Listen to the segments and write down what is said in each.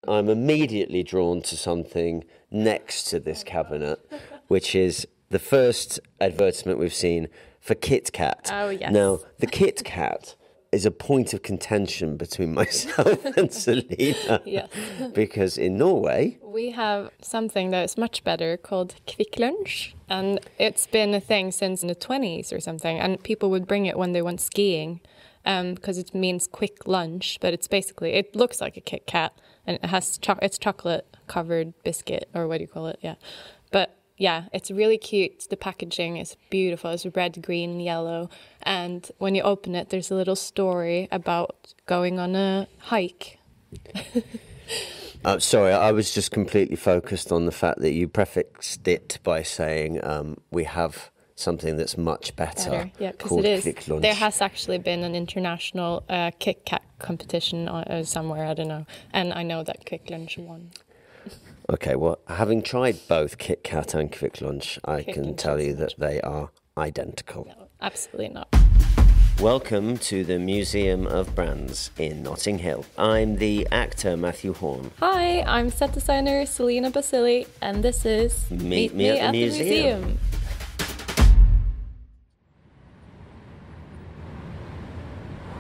I'm immediately drawn to something next to this cabinet, which is the first advertisement we've seen for Kit Kat. Oh, yes. Now, the Kit Kat is a point of contention between myself and Celina. Yes. Because in Norway, We have something that is much better called Kvikk Lunsj, and it's been a thing since the 20s or something, and people would bring it when they went skiing because it means quick lunch, but it's basically, it looks like a Kit Kat, and it has it's chocolate-covered biscuit, or what do you call it? Yeah. But yeah, it's really cute. The packaging is beautiful. It's red, green, yellow. And when you open it, there's a little story about going on a hike. sorry, I was just completely focused on the fact that you prefixed it by saying we have something that's much better Yeah, because called it is. Kvikk Lunsj. There has actually been an international Kit Kat competition somewhere, I don't know. And I know that Kvikk Lunsj won. Okay, well, having tried both Kit Kat and Kvikk Lunsj, I Kvikk can Lunsj tell you is that they are identical. No, absolutely not. Welcome to the Museum of Brands in Notting Hill. I'm the actor Mathew Horne. Hi, I'm set designer Celina Bassili, and this is Meet Me at the Museum.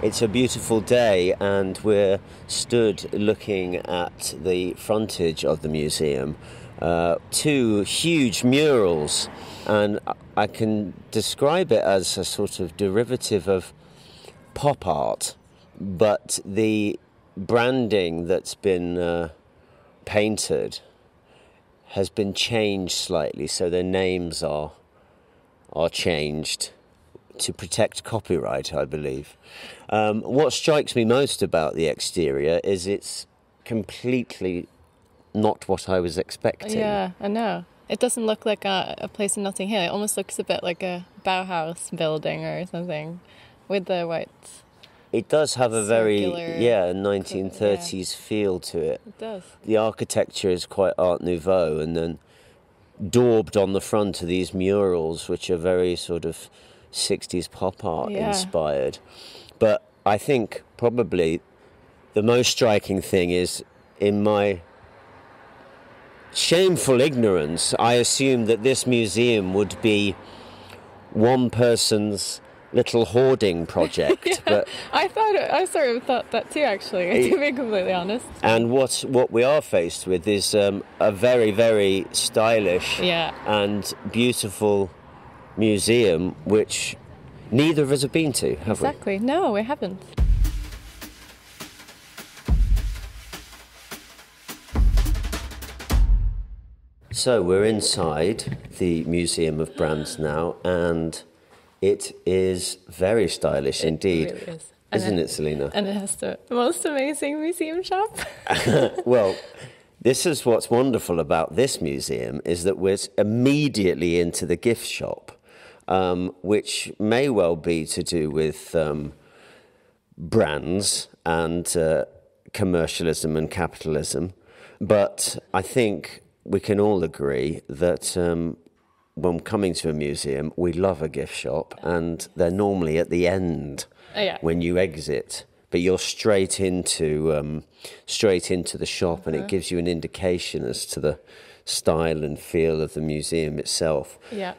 It's a beautiful day and we're stood looking at the frontage of the museum. Two huge murals, and I can describe it as a sort of derivative of pop art, but the branding that's been painted has been changed slightly, so their names are changed to protect copyright, I believe. What strikes me most about the exterior is it's completely not what I was expecting. Yeah, I know. It doesn't look like a place in Notting Hill. It almost looks a bit like a Bauhaus building or something with the white. It does have a very, circular 1930s feel to it. It does. The architecture is quite Art Nouveau, and then daubed on the front of these murals, which are very sort of 60s pop art inspired. But I think probably the most striking thing is, in my shameful ignorance, I assumed that this museum would be one person's little hoarding project. But I sort of thought that too, actually, to be completely honest. And what we are faced with is a very, very stylish and beautiful museum, which neither of us have been to, have we? Exactly. No, we haven't. So we're inside the Museum of Brands now, and it is very stylish indeed. It really is. Isn't it, Celina? And it has the most amazing museum shop. Well, this is what's wonderful about this museum, is that we're immediately into the gift shop, which may well be to do with brands and commercialism and capitalism. But I think we can all agree that when coming to a museum, we love a gift shop, and they're normally at the end when you exit. But you're straight into the shop, and it gives you an indication as to the style and feel of the museum itself. Yeah.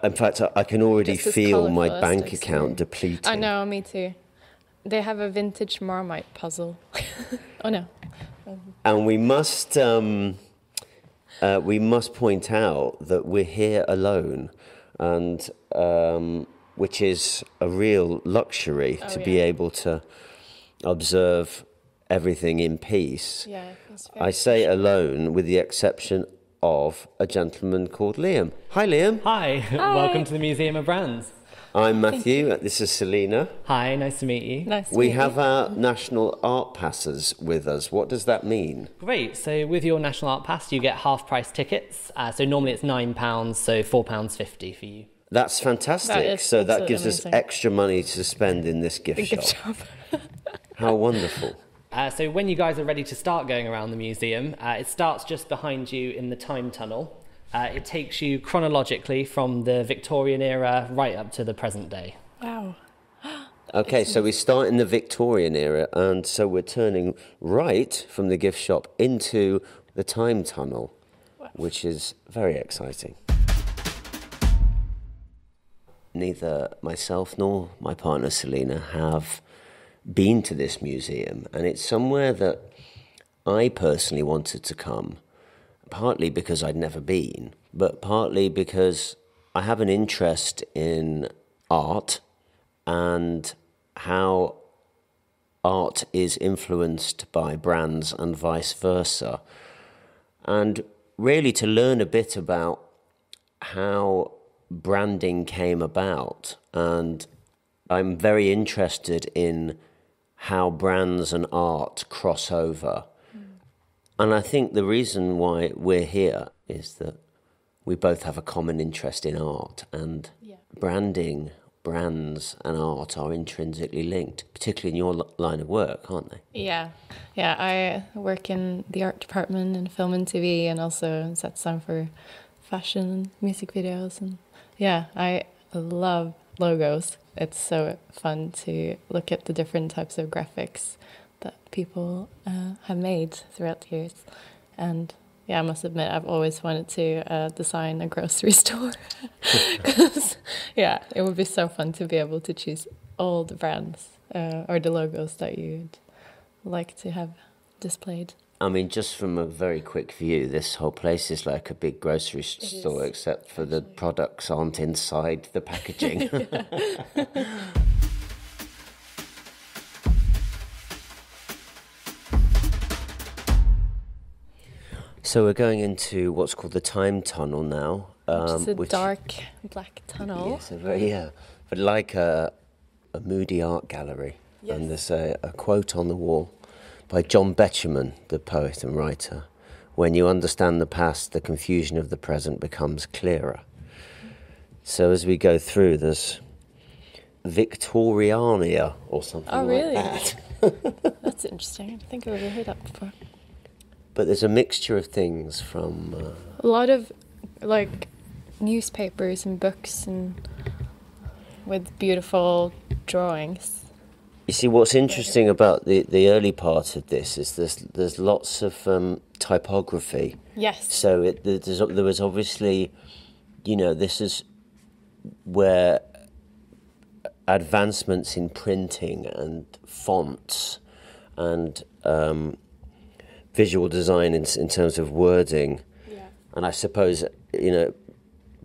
In fact, I can already feel my bank to account depleting. I know, me too. They have a vintage Marmite puzzle. Oh no. And we must point out that we're here alone, and which is a real luxury to be able to observe everything in peace. Yeah, I say alone with the exception of a gentleman called Liam. Hi, Liam. Hi. Welcome to the Museum of Brands. I'm Matthew. This is Celina. Hi, nice to meet you. Nice to We meet you. have our National Art Passes with us. What does that mean? Great. So with your National Art Pass, you get half-price tickets. So normally it's £9, so £4.50 for you. That's fantastic. That is so that absolutely gives amazing. us extra money to spend in this gift shop. How wonderful. So when you guys are ready to start going around the museum, it starts just behind you in the time tunnel. It takes you chronologically from the Victorian era right up to the present day. Wow. Okay, so we start in the Victorian era, and so we're turning right from the gift shop into the time tunnel, which is very exciting. Neither myself nor my partner Celina have been to this museum, and it's somewhere that I personally wanted to come, partly because I'd never been, but partly because I have an interest in art and how art is influenced by brands and vice versa. And really to learn a bit about how branding came about. And I'm very interested in how brands and art cross over. And I think the reason why we're here is that we both have a common interest in art, and branding, brands and art are intrinsically linked, particularly in your line of work, aren't they? Yeah, I work in the art department in film and TV, and also set some for fashion and music videos. And yeah, I love logos. It's so fun to look at the different types of graphics that people have made throughout the years. And yeah, I must admit, I've always wanted to design a grocery store. Because, yeah, it would be so fun to be able to choose all the brands or the logos that you'd like to have displayed. I mean, just from a very quick view, this whole place is like a big grocery store, except for the products aren't inside the packaging. So we're going into what's called the time tunnel now. Which is a dark black tunnel. Yes, but like a moody art gallery. Yes. And there's a quote on the wall by John Betjeman, the poet and writer. When you understand the past, the confusion of the present becomes clearer. So as we go through, there's Victoriania or something like that. That's interesting. I don't think I've ever heard that before. But there's a mixture of things from... a lot of, like, newspapers and books and with beautiful drawings. You see, what's interesting about the early part of this is there's lots of typography. Yes. So there was obviously, this is where advancements in printing and fonts and visual design in terms of wording. Yeah. And I suppose,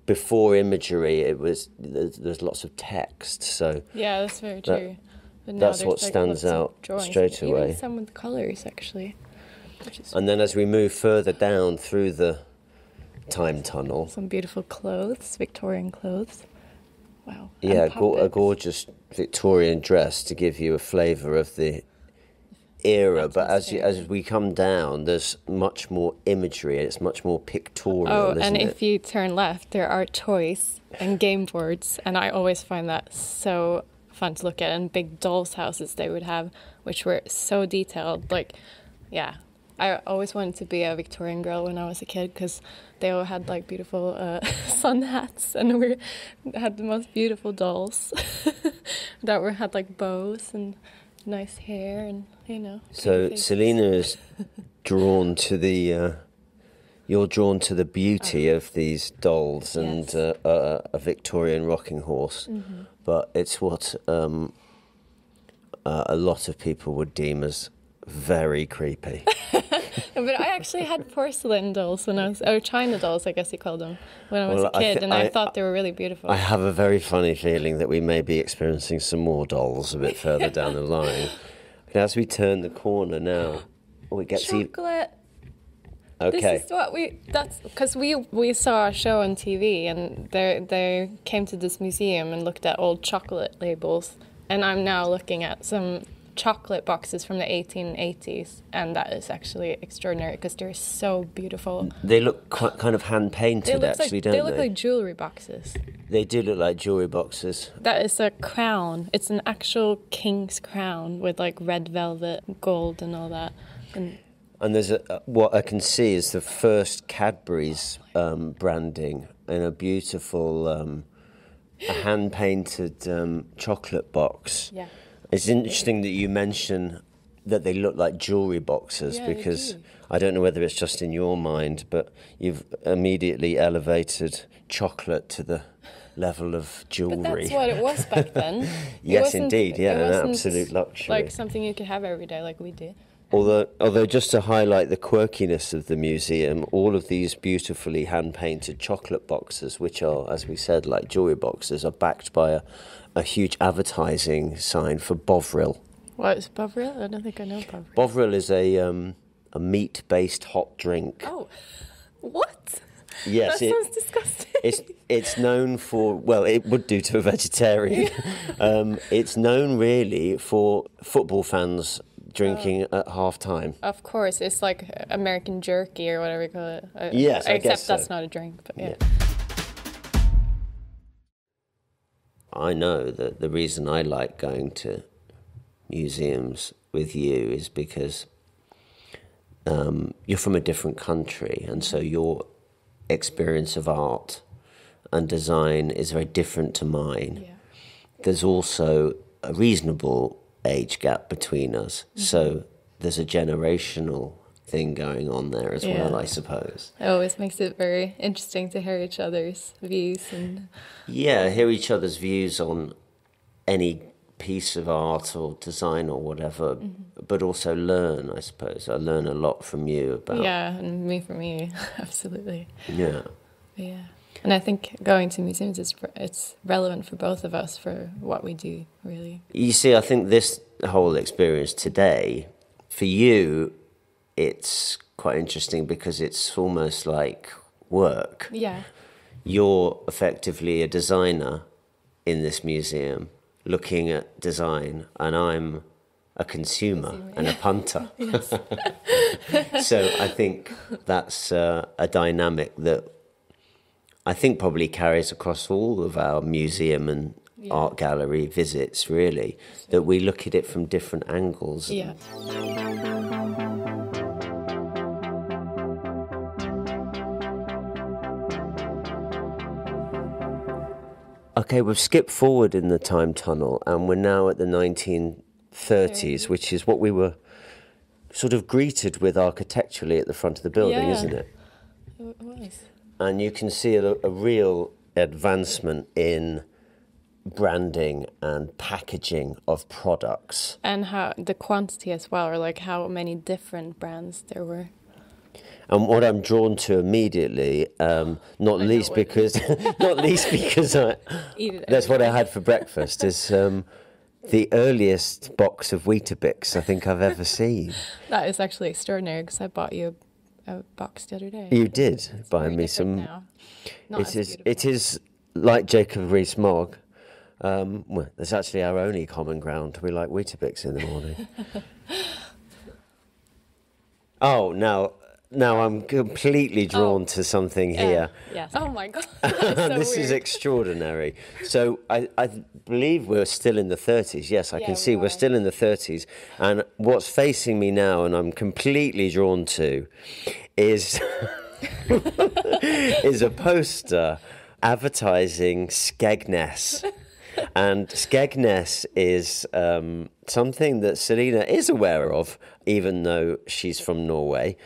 before imagery, there's lots of text. So yeah, that's very true. That's what stands out straight away. Even some with colours, actually. And then as we move further down through the time tunnel... Some beautiful clothes, Victorian clothes. Wow. Yeah, a gorgeous Victorian dress to give you a flavour of the era. But as we come down, there's much more imagery and it's much more pictorial, isn't it? If you turn left, there are toys and game boards. And I always find that so... fun to look at, and big dolls' houses they would have, which were so detailed. Like, yeah, I always wanted to be a Victorian girl when I was a kid because they all had like beautiful sun hats, and we had the most beautiful dolls that had like bows and nice hair, and So Celina is drawn to the. You're drawn to the beauty of these dolls and a Victorian rocking horse, but it's what a lot of people would deem as very creepy. But I actually had porcelain dolls when I was, or China dolls, I guess you call them, when I was a kid, and I thought they were really beautiful. I have a very funny feeling that we may be experiencing some more dolls a bit further down the line. And as we turn the corner now, we get chocolate. Okay. This is what that's because we saw a show on TV, and they came to this museum and looked at old chocolate labels, and I'm now looking at some chocolate boxes from the 1880s, and that is actually extraordinary because they're so beautiful. They look kind of hand painted, actually, don't they? They look like jewelry boxes. They do look like jewelry boxes. That is a crown. It's an actual king's crown with like red velvet, gold, and all that. And there's what I can see is the first Cadbury's branding in a beautiful a hand-painted chocolate box. Yeah. It's interesting that you mention that they look like jewellery boxes, Yeah, they because do. I don't know whether it's just in your mind, but you've immediately elevated chocolate to the level of jewellery. But that's what it was back then. Yes, indeed, yeah, it an wasn't absolute luxury. like something you could have every day like we do. Although just to highlight the quirkiness of the museum, all of these beautifully hand-painted chocolate boxes, which are, as we said, like jewellery boxes, are backed by a huge advertising sign for Bovril. What is Bovril? I don't think I know Bovril. Bovril is a meat-based hot drink. Oh, what? Yes, That sounds disgusting. It's known for, well, it would do to a vegetarian. It's known really for football fans drinking at half-time. Of course, it's like American jerky or whatever you call it. Yes, I guess Except that's so. not a drink, but yeah. I know that the reason I like going to museums with you is because you're from a different country, and so your experience of art and design is very different to mine. Yeah. There's also a reasonable age gap between us, so there's a generational thing going on there as well, I suppose. It always makes it very interesting to hear each other's views and Hear each other's views on any piece of art or design or whatever, but also learn, I suppose. I learn a lot from you about... yeah, and me from you, absolutely. Yeah. Yeah, and I think going to museums it's relevant for both of us for what we do, really. You see, I think this whole experience today, for you, it's quite interesting because it's almost like work. Yeah. You're effectively a designer in this museum, looking at design, and I'm a consumer and a punter. So I think that's a dynamic that I think probably carries across all of our museum and art gallery visits, really, that we look at it from different angles. Yeah. Okay, we've skipped forward in the time tunnel, and we're now at the 1930s, which is what we were sort of greeted with architecturally at the front of the building, isn't it? It was. And you can see a real advancement in branding and packaging of products. And how the quantity as well, or like how many different brands there were. And what I'm drawn to immediately, not least because that's what I had for breakfast, is the earliest box of Weetabix I think I've ever seen. That is actually extraordinary because I bought you a box the other day. You did buy me some. Now. Not It is like Jacob Rees-Mogg. Well, it's actually our only common ground. We like Weetabix in the morning. Oh, now I'm completely drawn to something here. Yes. Oh my God. So This is weird. extraordinary. So I believe we're still in the 30s. Yes, I can see we're still in the 30s. And what's facing me now, and I'm completely drawn to, is is a poster advertising Skegness. And Skegness is something that Celina is aware of, even though she's from Norway,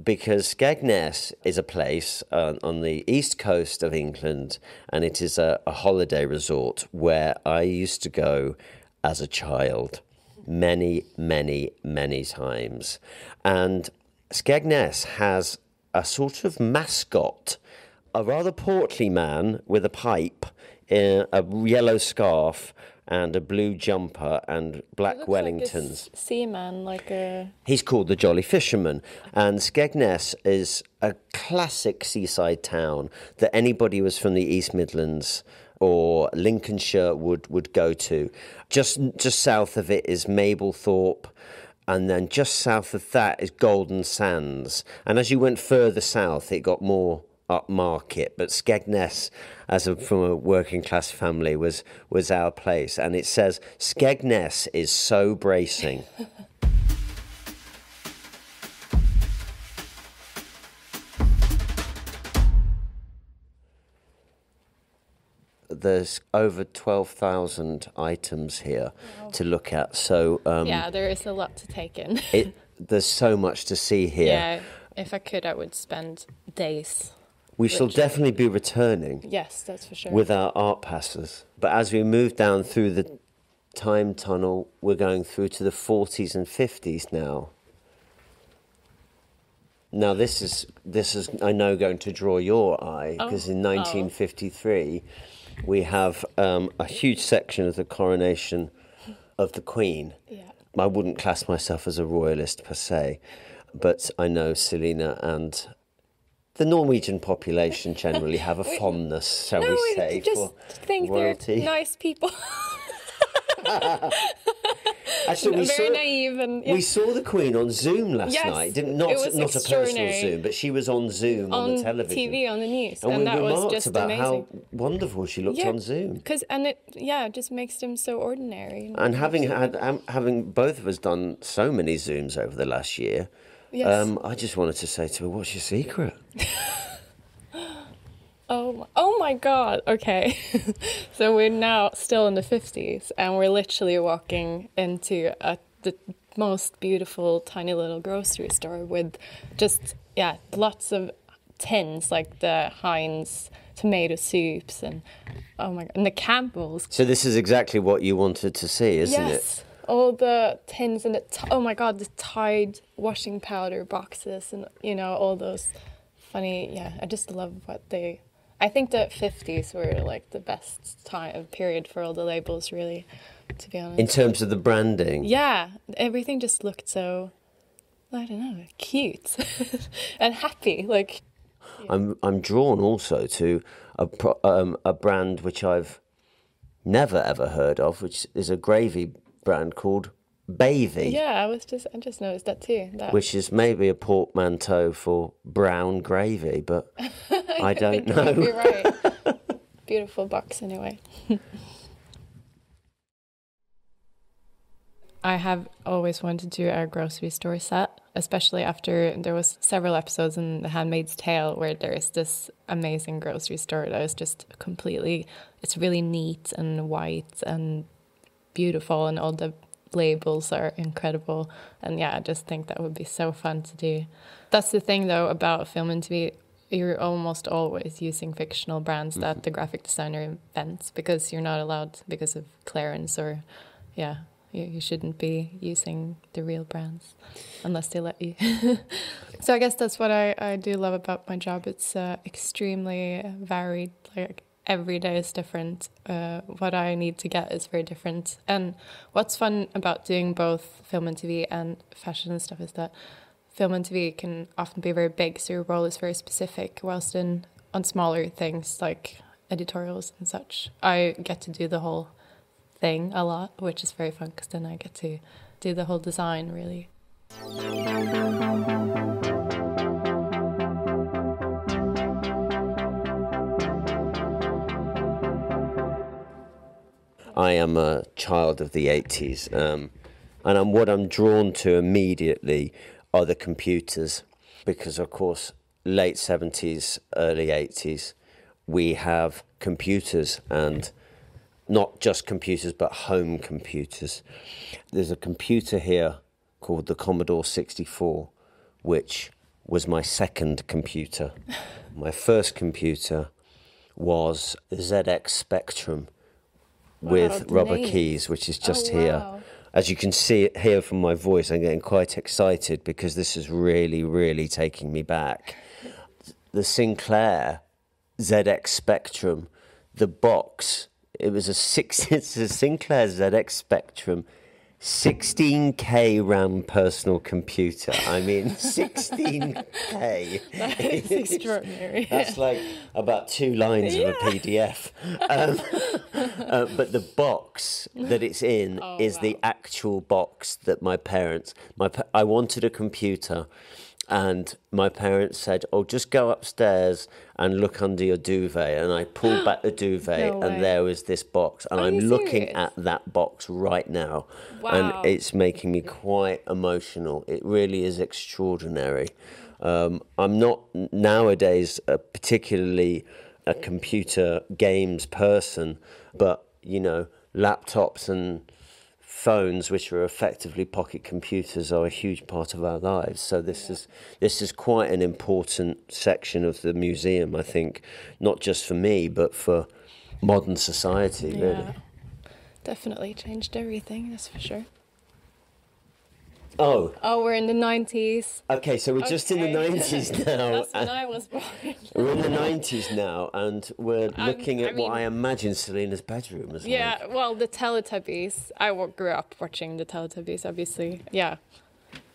because Skegness is a place on the east coast of England, and it is a holiday resort where I used to go as a child many, many, many times. And Skegness has a sort of mascot, a rather portly man with a pipe, a yellow scarf and a blue jumper and black Wellingtons. Like a seaman, like a... He's called the Jolly Fisherman. And Skegness is a classic seaside town that anybody who was from the East Midlands or Lincolnshire would go to. Just south of it is Mablethorpe, and then just south of that is Golden Sands. And as you went further south, it got more upmarket, but Skegness, from a working class family, was our place. And it says, Skegness is so bracing. there's over 12,000 items here to look at. So yeah, there is a lot to take in. There's so much to see here. Yeah, if I could, I would spend days. We shall definitely be returning. Yes, that's for sure. With our art passes. But as we move down through the time tunnel, we're going through to the 40s and 50s now. Now this is I know going to draw your eye, because in 1953 we have a huge section of the coronation of the Queen. Yeah. I wouldn't class myself as a royalist per se, but I know Celina and the Norwegian population generally have a fondness, shall we say, just for think royalty. They're nice people. Actually, very naive, and we saw the Queen on Zoom last night. Not a personal Zoom, but she was on Zoom on the television, TV, on the news, and we that was remarked just about amazing. how wonderful she looked on Zoom. It just makes them so ordinary. And having both of us done so many Zooms over the last year, I just wanted to say to her, "What's your secret?" Oh my God. Okay. So we're now still in the 50s, and we're literally walking into the most beautiful tiny little grocery store with just, lots of tins, like the Heinz tomato soups and, oh my God, and the Campbell's. So this is exactly what you wanted to see, isn't it? Yes. All the tins and oh my God, the Tide washing powder boxes and, all those funny, I just love I think the 50s were like the best period for all the labels, really, to be honest. In terms of the branding? Yeah, everything just looked so, I don't know, cute and happy. Like, I'm drawn also to a brand which I've never ever heard of, which is a gravy brand called Bavy. Yeah, I just noticed that too. Which is maybe a portmanteau for brown gravy, but I don't know. You're right. Beautiful box anyway. I have always wanted to do a grocery store set, especially after there was several episodes in The Handmaid's Tale where there is this amazing grocery store that is just it's really neat and white and beautiful, and all the labels are incredible. And I just think that would be so fun to do. That's the thing though about film and TV, you're almost always using fictional brands that the graphic designer invents, because you're not allowed, because of clearance, or you shouldn't be using the real brands unless they let you. So I guess that's what I do love about my job. It's extremely varied. Like, every day is different. What I need to get is very different. And what's fun about doing both film and TV and fashion and stuff is that film and TV can often be very big, so your role is very specific, whilst on smaller things like editorials and such, I get to do the whole thing a lot, which is very fun, because then I get to do the whole design, really. I am a child of the 80s, and what I'm drawn to immediately are the computers, because of course late 70s, early 80s we have computers, and not just computers but home computers. There's a computer here called the Commodore 64, which was my second computer. My first computer was the ZX Spectrum with rubber keys, which is just here. As you can hear from my voice, I'm getting quite excited because this is really, really taking me back. The Sinclair ZX Spectrum, the box, it's a Sinclair ZX Spectrum 16K RAM personal computer. I mean, 16K. That is extraordinary. That's like about 2 lines of a PDF. But the box that it's in is the actual box that my parents... I wanted a computer, and my parents said, just go upstairs and look under your duvet. And I pulled back the duvet, and there was this box. And I'm looking at that box right now. Wow. And it's making me quite emotional. It really is extraordinary. I'm not nowadays particularly a computer games person, but, you know, laptops and phones, which are effectively pocket computers, are a huge part of our lives. So this is quite an important section of the museum, I think, not just for me, but for modern society, really. Definitely changed everything, that's for sure. Oh, we're in the 90s. Okay, so we're just in the 90s now. That's when I was born. We're in the 90s now, and we're looking at what I imagine Celina's bedroom is like. Well, the Teletubbies. I grew up watching the Teletubbies, obviously. Yeah,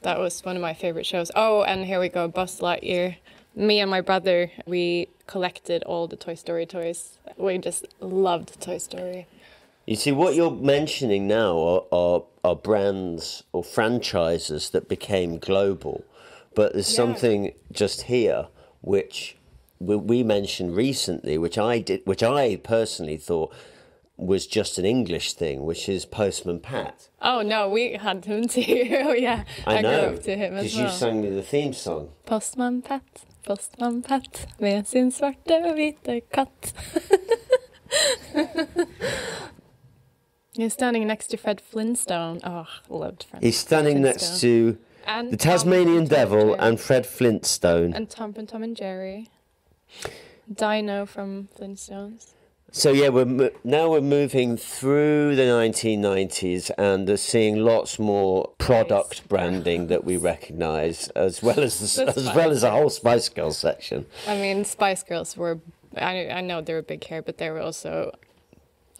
that was one of my favorite shows. Oh, and here we go, Buzz Lightyear. Me and my brother, we collected all the Toy Story toys. We just loved Toy Story. You see, what you're mentioning now are brands or franchises that became global, but there's something just here which we mentioned recently, which I personally thought was just an English thing, which is Postman Pat. Oh no, we had him too. Yeah, I grew up to him as well. Because you sang me the theme song. Postman Pat med sin svarte vita katt. You're standing next to Fred Flintstone. Oh, loved Fred. He's standing next to the Tasmanian Devil and Fred Flintstone. And Tom and Jerry. Dino from Flintstones. So yeah, we're moving through the 1990s and seeing lots more product branding that we recognise, as well as the whole Spice Girls section. I mean, Spice Girls were. I know they were big here, but they were also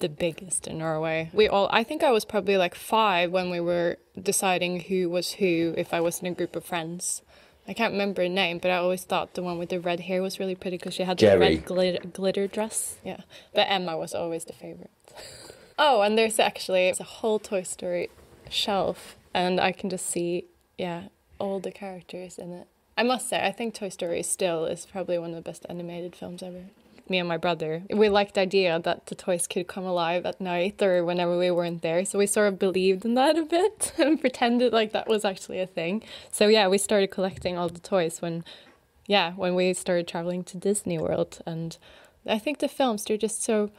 the biggest in Norway. I think I was probably like 5 when we were deciding who was who if I was in a group of friends. I can't remember her name, but I always thought the one with the red hair was really pretty because she had the red glitter dress. Yeah, but Emma was always the favorite. Oh, and there's a whole Toy Story shelf, and I can just see, all the characters in it. I must say, I think Toy Story still is probably one of the best animated films ever. Me and my brother, we liked the idea that the toys could come alive at night or whenever we weren't there. So we sort of believed in that a bit and pretended like that was actually a thing. So yeah, we started collecting all the toys when we started traveling to Disney World. And I think the films, they're just so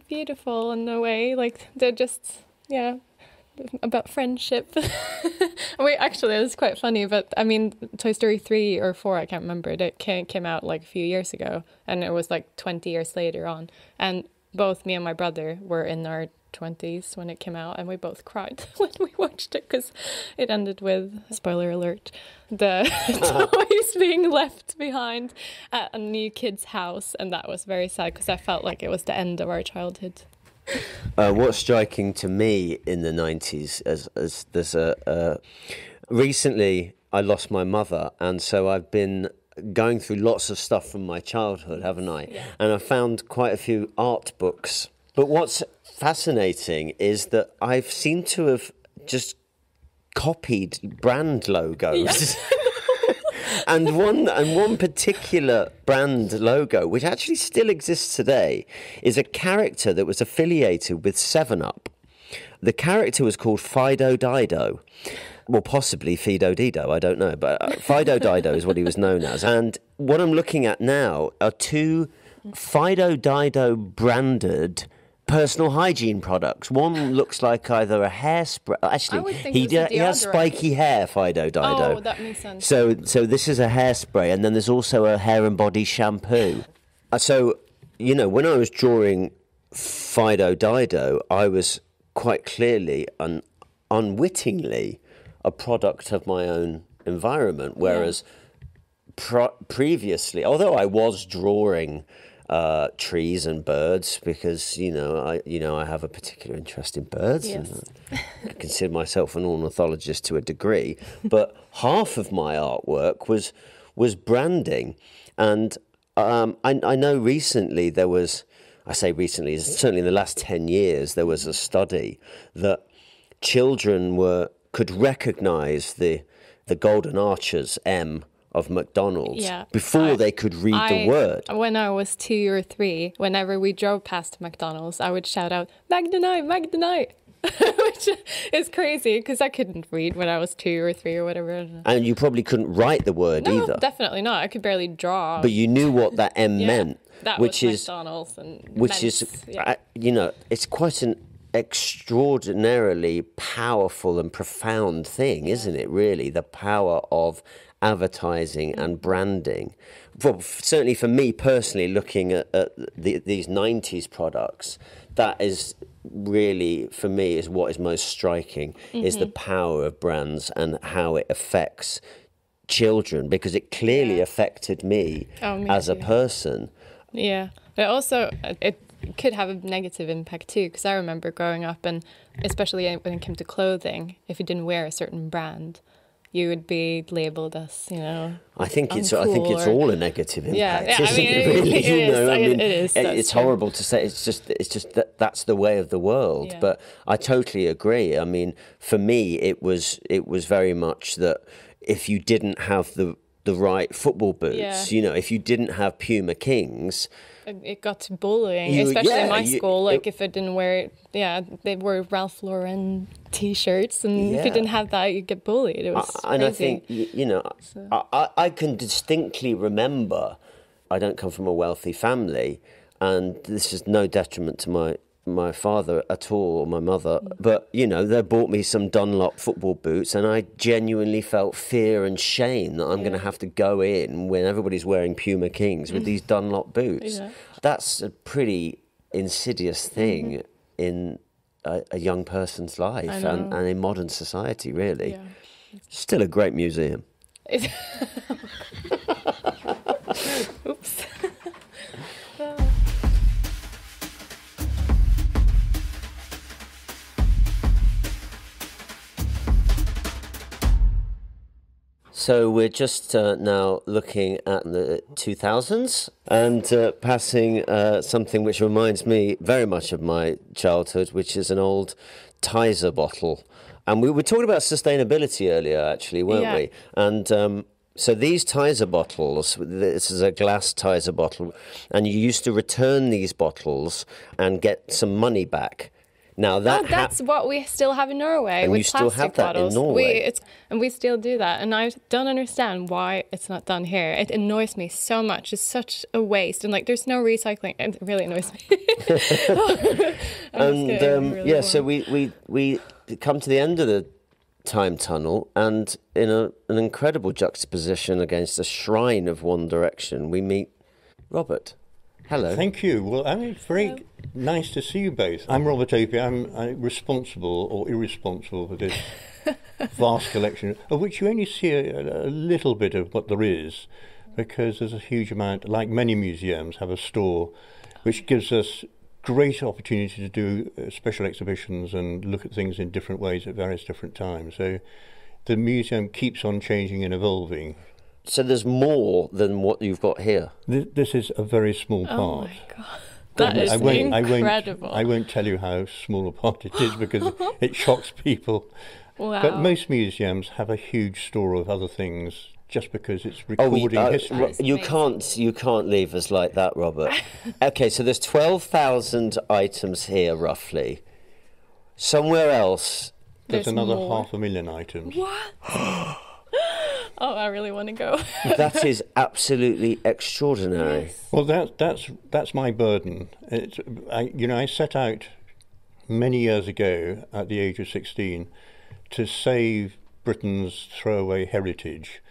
beautiful in a way. Like they're just, about friendship. It was quite funny, but I mean, Toy Story 3 or 4, I can't remember, it came out like a few years ago, and it was like 20 years later on, and both me and my brother were in our 20s when it came out, and we both cried when we watched it, because it ended with, spoiler alert, the toys being left behind at a new kid's house, and that was very sad, because I felt like it was the end of our childhood. What's striking to me in the 90s as there's recently I lost my mother, and so I've been going through lots of stuff from my childhood, haven't I? Yeah. And I found quite a few art books. But what's fascinating is that I've seemed to have just copied brand logos. Yeah. And one particular brand logo, which actually still exists today, is a character that was affiliated with 7-Up. The character was called Fido Dido. Well, possibly Fido Dido, I don't know. But Fido Dido is what he was known as. And what I'm looking at now are 2 Fido Dido branded personal hygiene products. One looks like either a hairspray. Actually, he has spiky hair, Fido Dido. Oh, that makes sense. So this is a hairspray, and then there's also a hair and body shampoo. So, when I was drawing Fido Dido, I was quite clearly and unwittingly a product of my own environment, whereas previously, although I was drawing trees and birds, because I have a particular interest in birds. Yes. And I consider myself an ornithologist to a degree, but half of my artwork was branding, and I know recently there was. I say recently, certainly in the last 10 years, there was a study that children could recognise the Golden Arches M of McDonald's before they could read the word. When I was 2 or 3, whenever we drove past McDonald's, I would shout out, "Magdanite, Magdanite!" Which is crazy, because I couldn't read when I was 2 or 3 or whatever. And you probably couldn't write the word either. No, definitely not. I could barely draw. But you knew what that M meant. That which was is McDonald's and which Men's, is yeah. it's quite an extraordinarily powerful and profound thing, isn't it? Really, the power of advertising and branding. Well, certainly for me personally, looking at these 90s products, that is really, for me, is what is most striking, is the power of brands and how it affects children, because it clearly affected me Me as a too. person. Yeah, but also it could have a negative impact too, because I remember growing up, and especially when it came to clothing, if you didn't wear a certain brand, you would be labelled as, I think it's uncool all a negative impact, yeah, isn't it? Really, it is. It's horrible to say. It's just that's the way of the world. Yeah. But I totally agree. I mean, for me, it was very much that if you didn't have the right football boots, if you didn't have Puma Kings. It got to bullying, especially in my school. If I didn't wear they wore Ralph Lauren T-shirts, and if you didn't have that, you'd get bullied. It was crazy. And I think, I can distinctly remember, I don't come from a wealthy family, and this is no detriment to my father at all, or my mother, but they bought me some Dunlop football boots, and I genuinely felt fear and shame that I'm going to have to go in when everybody's wearing Puma Kings with these Dunlop boots. That's a pretty insidious thing in a young person's life and in modern society, really. Still a great museum. Oops. So we're just now looking at the 2000s and passing something which reminds me very much of my childhood, which is an old Tizer bottle. And we were talking about sustainability earlier, actually, weren't we? And so these Tizer bottles, this is a glass Tizer bottle, and you used to return these bottles and get some money back. Now that's what we still have in Norway, and with you still plastic have that bottles. in Norway. And we still do that, and I don't understand why it's not done here. It annoys me so much. It's such a waste, and there's no recycling. It really annoys me. So we come to the end of the time tunnel, and in an incredible juxtaposition against a shrine of One Direction, we meet Robert. Hello. Thank you. Well, it's very nice to see you both. I'm Robert Opie. I'm responsible or irresponsible for this vast collection, of which you only see a little bit of what there is, because there's a huge amount, like many museums, have a store, which gives us great opportunity to do special exhibitions and look at things in different ways at various different times. So the museum keeps on changing and evolving. So there's more than what you've got here? This is a very small part. Oh my God. That is incredible. I won't tell you how small a part it is because it shocks people. Wow. But most museums have a huge store of other things just because it's recording history. You can't leave us like that, Robert. Okay, so there's 12,000 items here, roughly. Somewhere else... There's another more. 500,000 items. What? Oh, I really want to go. That is absolutely extraordinary. Yes. Well, that's my burden. I set out many years ago, at the age of 16, to save Britain's throwaway heritage.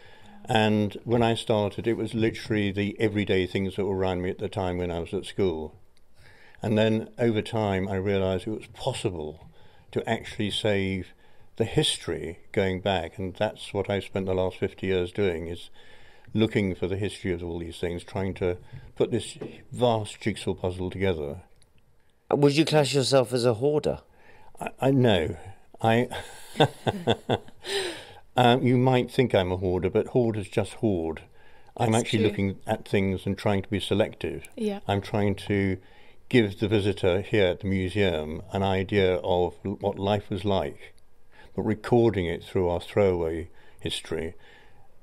And when I started, it was literally the everyday things that were around me at the time when I was at school. And then over time, I realised it was possible to actually save the history going back, and that's what I've spent the last 50 years doing, is looking for the history of all these things, trying to put this vast jigsaw puzzle together. Would you class yourself as a hoarder? I know. You might think I'm a hoarder, but hoarders just hoard. I'm actually looking at things and trying to be selective. Yeah. I'm trying to give the visitor here at the museum an idea of what life was like, but recording it through our throwaway history.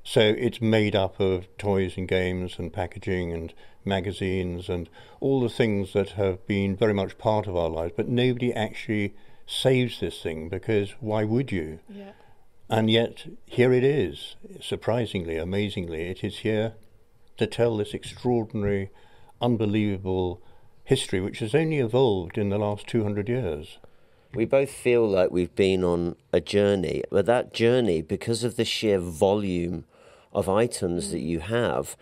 So it's made up of toys and games and packaging and magazines and all the things that have been very much part of our lives, but nobody actually saves this thing, because why would you? Yeah. And yet here it is. Surprisingly, amazingly, it is here to tell this extraordinary, unbelievable history which has only evolved in the last 200 years. We both feel like we've been on a journey, but that journey, because of the sheer volume of items that you have,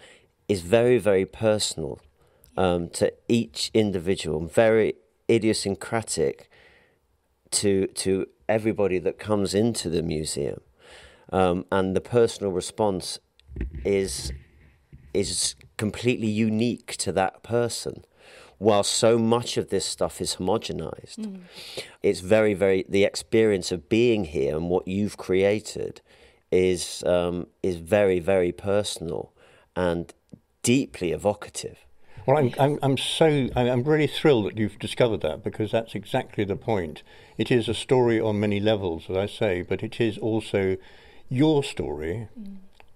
is very, very personal to each individual, very idiosyncratic to everybody that comes into the museum. And the personal response is completely unique to that person. While so much of this stuff is homogenized, it's very, very, the experience of being here and what you've created is very, very personal and deeply evocative. Well, I'm really thrilled that you've discovered that, because that's exactly the point. It is a story on many levels, as I say, but it is also your story,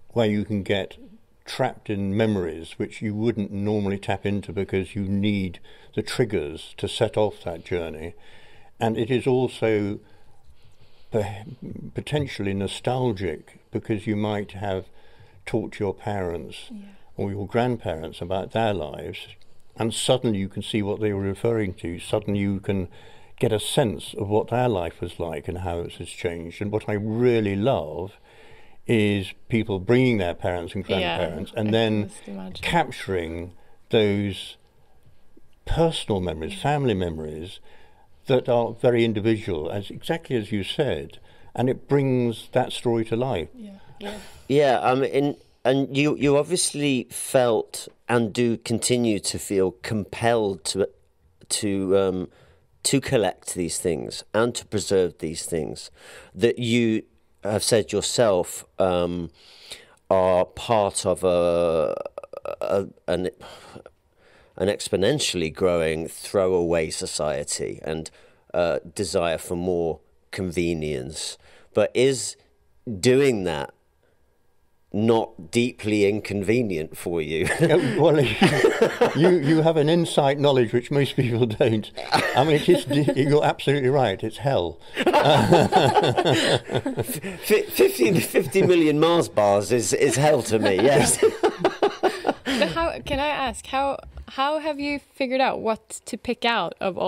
where you can get trapped in memories which you wouldn't normally tap into because you need the triggers to set off that journey. And it is also potentially nostalgic, because you might have talked to your parents or your grandparents about their lives, and suddenly you can see what they were referring to. Suddenly you can get a sense of what their life was like and how it has changed. And what I really love is people bringing their parents and grandparents and then capturing those personal memories, family memories that are very individual, exactly as you said, and it brings that story to life. And you obviously felt and do continue to feel compelled to collect these things and to preserve these things that you have said yourself are part of an exponentially growing throwaway society and desire for more convenience. But is doing that not deeply inconvenient for you? Well, you have an insight knowledge which most people don't. I mean, you're absolutely right. It's hell. 50 million Mars bars is hell to me. Yes. But how can I ask? How have you figured out what to pick out of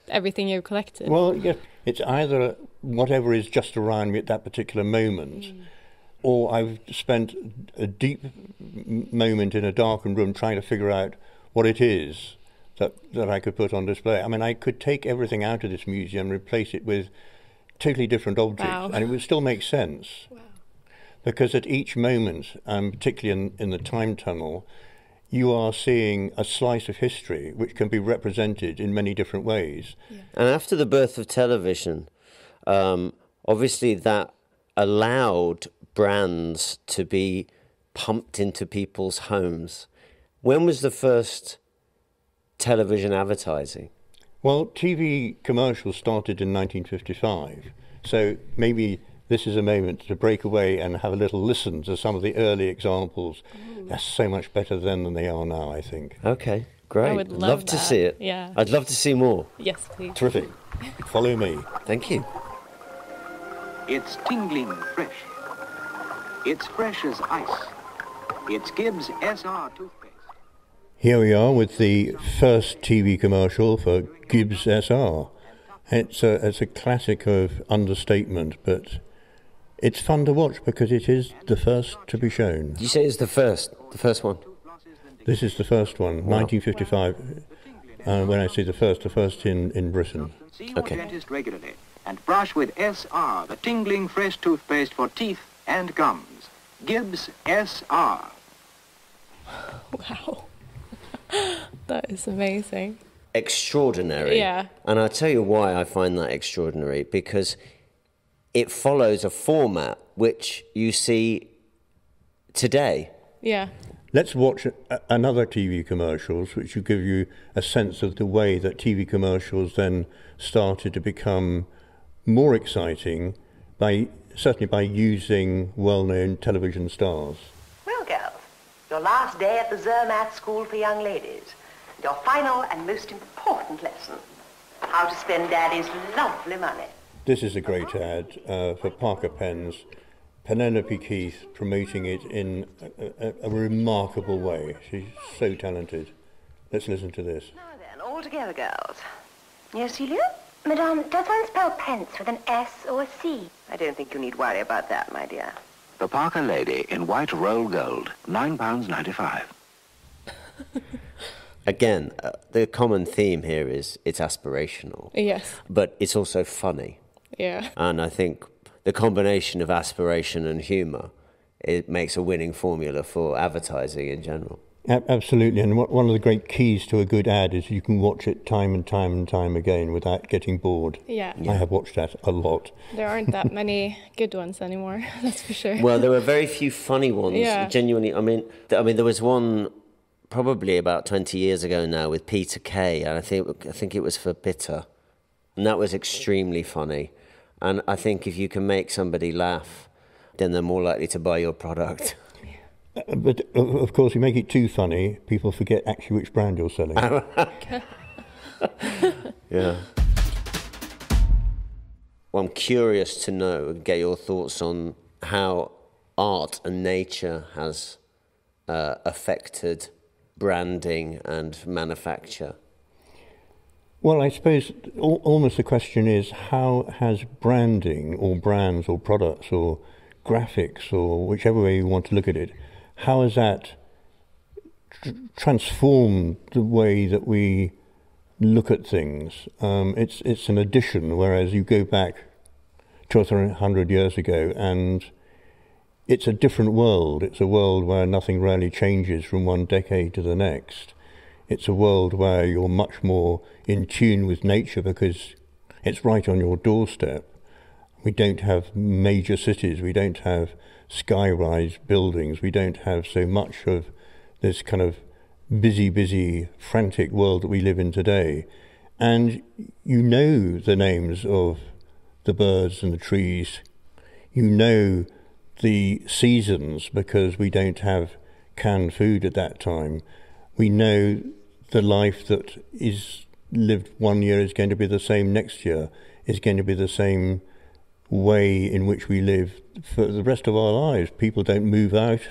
everything you've collected? Well, yeah, it's either whatever is just around me at that particular moment. Or I've spent a deep moment in a darkened room trying to figure out what it is that I could put on display. I mean, I could take everything out of this museum and replace it with totally different objects, and it would still make sense. Wow. Because at each moment, particularly in the time tunnel, you are seeing a slice of history which can be represented in many different ways. Yeah. And after the birth of television, obviously that allowed brands to be pumped into people's homes. When was the first television advertising? Well, TV commercials started in 1955, so maybe this is a moment to break away and have a little listen to some of the early examples. They're so much better then than they are now, I think. Okay, great. I would love to see it. Yeah. I'd love to see more. Yes, please. Terrific. Follow me. Thank you. It's tingling fresh. It's fresh as ice. It's Gibbs SR toothpaste. Here we are with the first TV commercial for Gibbs SR. It's a classic of understatement, but it's fun to watch because it is the first to be shown. Did you say it's the first one? This is the first one, wow. 1955. When I say the first in Britain. See your dentist regularly and brush with SR, the tingling fresh toothpaste for teeth and gums. Gibbs SR. Wow. That is amazing. Extraordinary. Yeah. And I'll tell you why I find that extraordinary, because it follows a format which you see today. Yeah. Let's watch another TV commercials which will give you a sense of the way that TV commercials then started to become more exciting certainly by using well-known television stars. Well, girls, your last day at the Zermatt School for Young Ladies. Your final and most important lesson, how to spend Daddy's lovely money. This is a great ad for Parker Pens. Penelope Keith promoting it in a remarkable way. She's so talented. Let's listen to this. Now then, all together, girls. Yes, Celia? Madame, does one spell pence with an S or a C? I don't think you need worry about that, my dear. The Parker Lady in white roll gold, £9.95. Again, the common theme here is it's aspirational. Yes. But it's also funny. Yeah. And I think the combination of aspiration and humour, it makes a winning formula for advertising in general. Absolutely, and one of the great keys to a good ad is you can watch it time and time and time again without getting bored. Yeah. I have watched that a lot. There aren't that many good ones anymore, that's for sure. Well, there were very few funny ones. Yeah. Genuinely, I mean, there was one probably about 20 years ago now with Peter Kay, and I think it was for Bitter, and that was extremely funny. And I think if you can make somebody laugh, then they're more likely to buy your product. But, of course, you make it too funny, people forget actually which brand you're selling. Yeah. Well, I'm curious to know and get your thoughts on how art and nature has affected branding and manufacture. Well, I suppose almost the question is, how has branding or brands or products or graphics or whichever way you want to look at it, how has that transformed the way that we look at things? It's an addition, whereas you go back 200 or 300 years ago and it's a different world. It's a world where nothing really changes from one decade to the next. It's a world where you're much more in tune with nature because it's right on your doorstep. We don't have major cities, we don't have sky-rise buildings, we don't have so much of this kind of busy, frantic world that we live in today. And you know the names of the birds and the trees, you know the seasons because we don't have canned food at that time. We know the life that is lived one year is going to be the same next year, is going to be the same way in which we live for the rest of our lives. People don't move out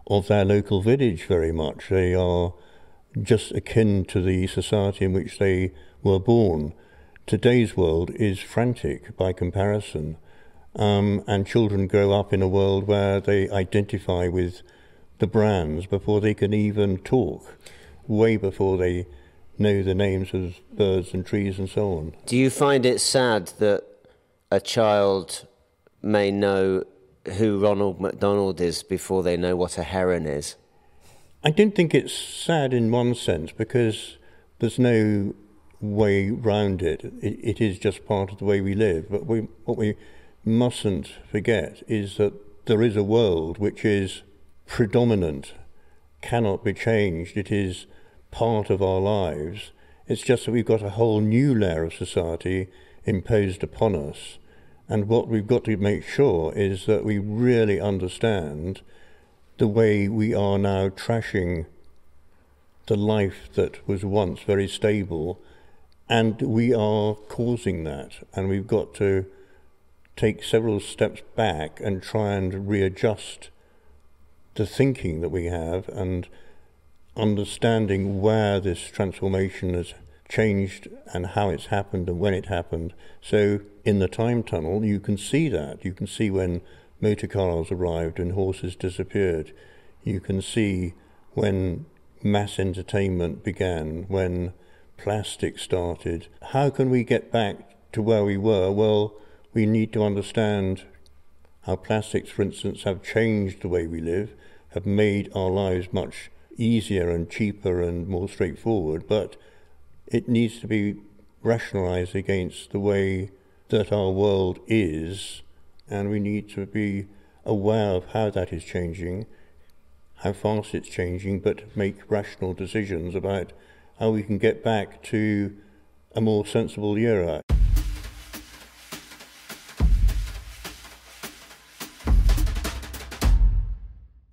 of their local village very much. They are just akin to the society in which they were born. Today's world is frantic by comparison, and children grow up in a world where they identify with the brands before they can even talk, way before they know the names of birds and trees and so on. Do you find it sad that a child may know who Ronald McDonald is before they know what a heron is? I don't think it's sad in one sense because there's no way round it. It is just part of the way we live. But what we mustn't forget is that there is a world which is predominant, cannot be changed. It is part of our lives. It's just that we've got a whole new layer of society imposed upon us. And what we've got to make sure is that we really understand the way we are now trashing the life that was once very stable, and we are causing that. And we've got to take several steps back and try and readjust the thinking that we have and understanding where this transformation has changed and how it's happened and when it happened. So in the time tunnel you can see that. You can see when motor cars arrived and horses disappeared. You can see when mass entertainment began, when plastic started. How can we get back to where we were? Well, we need to understand how plastics, for instance, have changed the way we live, have made our lives much easier and cheaper and more straightforward, but it needs to be rationalised against the way that our world is, and we need to be aware of how that is changing, how fast it's changing, but make rational decisions about how we can get back to a more sensible era.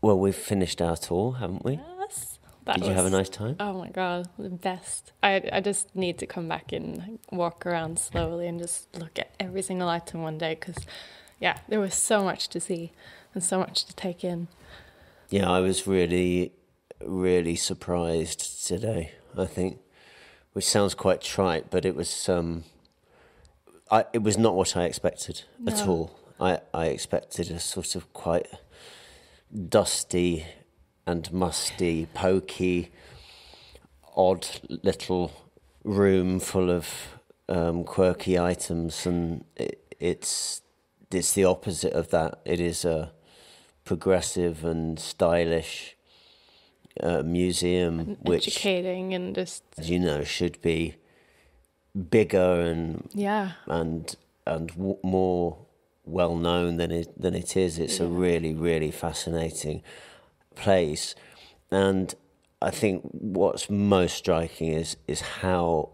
Well, we've finished our tour, haven't we? Yes. Did you have a nice time? Oh my God, the best. I just need to come back and walk around slowly and just look at every single item one day because, yeah, there was so much to see and so much to take in. Yeah, I was really, really surprised today, I think, which sounds quite trite, but it was it was not what I expected at all. I expected a sort of quite dusty and musty, pokey, odd little room full of quirky items, and it's the opposite of that. It is a progressive and stylish museum, and which, educating and just, you know, should be bigger and more well known than it is. It's a really, really fascinating place, and I think what's most striking is how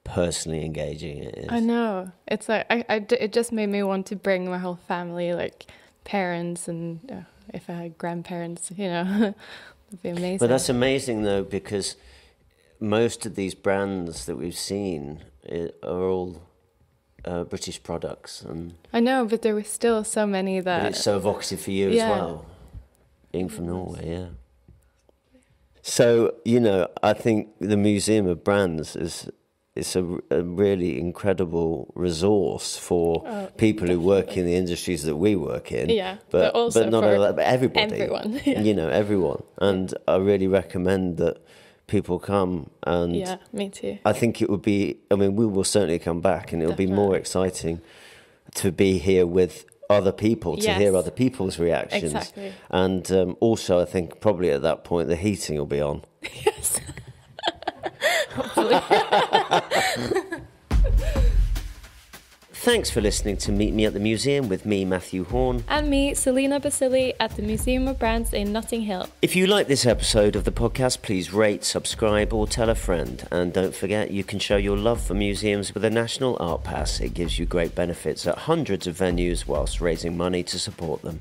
personally engaging it is. I know. It's like it just made me want to bring my whole family, like parents and if I had grandparents, you know, it'd be amazing. But that's amazing though, because most of these brands that we've seen are all British products, and I know, but there were still so many that. But it's so evocative for you as well, being from Norway. Yeah. So, you know, I think the Museum of Brands is a really incredible resource for people who work in the industries that we work in. Yeah, but also not for only that, but everybody. Everyone. You know, everyone. And I really recommend that people come. And yeah, me too. I think it would be, I mean, we will certainly come back, and it'll be more exciting to be here with other people, to hear other people's reactions. Exactly. And also, I think probably at that point, the heating will be on. Yes. Hopefully. Thanks for listening to Meet Me at the Museum with me, Mathew Horne. And me, Celina Bassili, at the Museum of Brands in Notting Hill. If you like this episode of the podcast, please rate, subscribe, or tell a friend. And don't forget, you can show your love for museums with a National Art Pass. It gives you great benefits at hundreds of venues whilst raising money to support them.